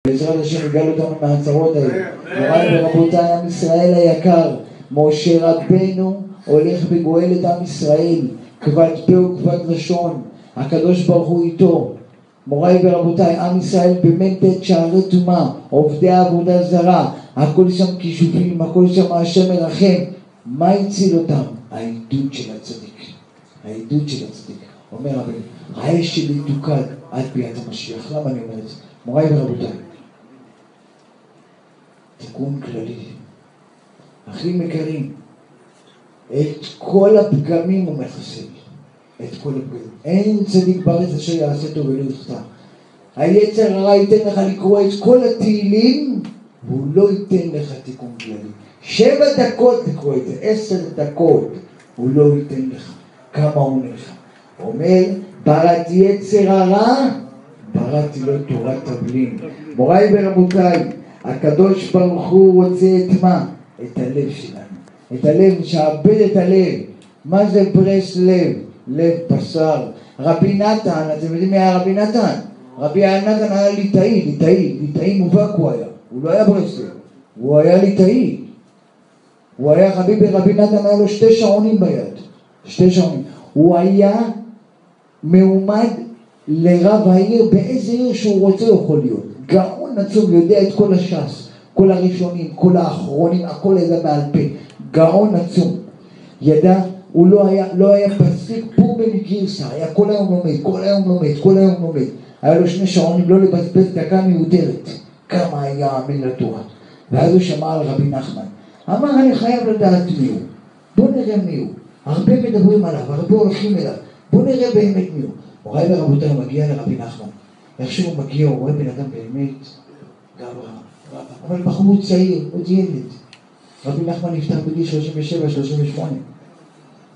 בעזרת השם יגאל אותנו מהצרות האלה. מוריי ורבותיי, עם ישראל היקר, משה רבנו הולך וגואל את עם ישראל, כבד פה וכבד לשון, הקדוש ברוך הוא איתו. מוריי ורבותיי, עם ישראל במ"ט שערי טומאה, עובדי עבודה זרה, הכל שם כישופים, הכל שם השם מרחם. מה הציל אותם? העדות של הצדיק. העדות של הצדיק. אומר רבנו, האש שלי תוקד עד ביאת המשיח. למה אני אומר את זה? מוריי ורבותיי, תיקון כללי, אחים יקרים, את כל הפגמים הוא מחסל, את כל הפגמים. אין צדיק בארץ אשר יעשה טוב ולא יחטא. היצר הרע ייתן לך לקרוא את כל התהילים, והוא לא ייתן לך תיקון כללי. 7 דקות לקרוא את זה, 10 דקות, הוא לא ייתן לך. כמה הוא לך? הוא אומר, בראתי יצר הרע, בראתי לו תורת תבלין. מוריי ורבותיי, הקדוש ברוך הוא רוצה את מה? את הלב שלנו. את הלב, שעבד את הלב. מה זה ברס לב? לב בשר. רבי נתן, אתם יודעים מי היה רבי נתן? רבי נתן היה ליטאי מובהק הוא היה. הוא לא היה ברס לב, הוא היה ליטאי. הוא היה רבי נתן, היה לו 2 שעונים ביד. 2 שעונים. הוא היה מעומד לרב העיר, באיזה עיר שהוא רוצה יכול להיות. גאון עצום, יודע את כל הש"ס, כל הראשונים, כל האחרונים, הכל ידע בעל פה. גאון עצום. ידע, הוא לא היה פסיק פור בגרסה, היה כל היום לומד. היה לו 2 שעונים, לא לבזבז דקה מיותרת. כמה היה עמל לתורה. ואז הוא שמע על רבי נחמן. אמר, אני חייב לדעת מי הוא. בוא נראה מי הוא. הרבה מדברים עליו, הרבה הולכים אליו. בוא נראה באמת מי הוא. מוריי ורבותיי, הוא מגיע לרבי נחמן. איך שהוא מגיע, הוא רואה בן אדם באמת גבוה, אבל בחור צעיר, עוד ילד. רבי נחמן נפטר בגיל 37-38.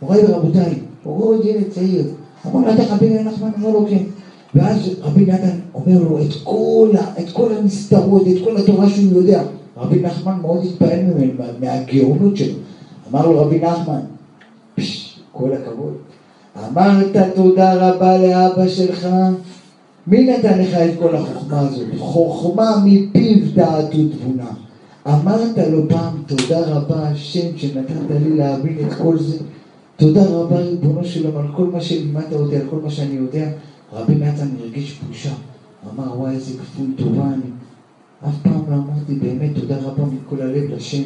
מוריי ורבותיי, הוא רואה עוד ילד צעיר. אמר לו, אתה רבי נחמן? אמר לו כן. ואז רבי נתן אומר לו את כל המסתרות, את כל התורה שהוא יודע. רבי נחמן מאוד התפעל ממנו, מהגאונות שלו. אמר לו רבי נחמן, כל הכבוד. אמרת תודה רבה לאבא שלך. מי נתן לך את כל החוכמה הזאת? חוכמה מפיו דעת ותבונה. אמרת לו פעם תודה רבה השם שנתת לי להבין את כל זה. תודה רבה ריבונו שלום על כל מה שלימדת אותי, על כל מה שאני יודע. רבי נתן הרגיש בושה. אמר וואי איזה כפוי טובה אני. אף פעם לא אמרתי באמת תודה רבה מכל הלב לשם.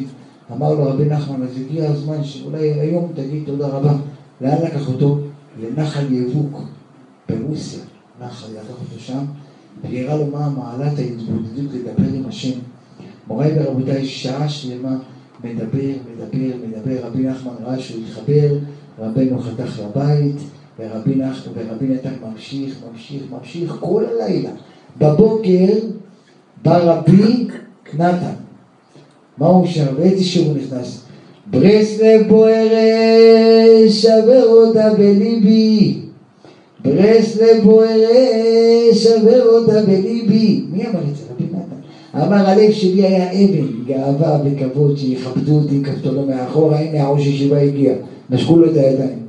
אמר לו רבי נחמן, אז הגיע הזמן שאולי היום תגיד תודה רבה. לאן לקח אותו? לנחל יבוק ברוסיה. נחל לקח אותו שם, והראה לו מה מעלת ההתבודדות לדבר עם השם. מוריי ורבותיי, שעה שלמה מדבר. רבי נחמן ראה שהוא התחבר, רבנו חתך לבית, ורבי נתן ממשיך כל הלילה. בבוקר בא רבי נתן. מה הוא שר? באיזה שיר הוא נכנס? ברסלב בוערת, שבר אותה בליבי. ברסלב בוערת, שבר אותה בליבי. מי אמר את זה? רבי נתן. אמר הלב שלי היה אבן, גאווה וכבוד שיכבדו אותי, כפתו לו מאחורה, הנה הראש ישיבה הגיע. נשקו לו את הידיים.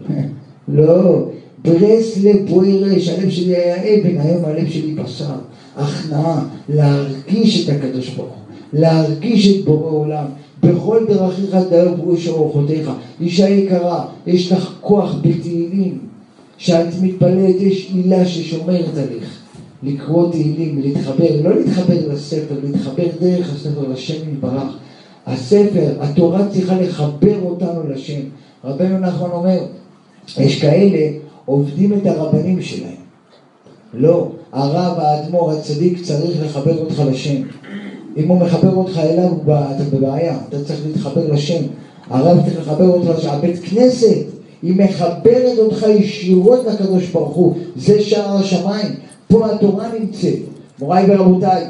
לא, ברסלב בוערת, הלב שלי היה אבן, היום הלב שלי בשר. הכנעה, להרגיש את הקדוש ברוך הוא, להרגיש את בורא עולם. בכל דרכיך תדעו בראש אורחותיך. אישה יקרה, יש לך כוח בתהילים. שאת מתפלאת, יש עילה ששומרת עליך. לקרוא תהילים, להתחבר, לא להתחבר לספר, להתחבר דרך הספר, לשם יתברך. הספר, התורה צריכה לחבר אותנו לשם. רבנו נחמן אומר, יש כאלה עובדים את הרבנים שלהם. לא, הרב, האדמו"ר, הצדיק צריך לחבר אותך לשם. אם הוא מחבר אותך אליו, אתה בבעיה, אתה צריך להתחבר לשם. הרב צריך לחבר אותך לשם. הבית כנסת, היא מחברת אותך ישירות לקדוש ברוך הוא. זה שער השמיים. פה התורה נמצאת. מוריי ורבותיי,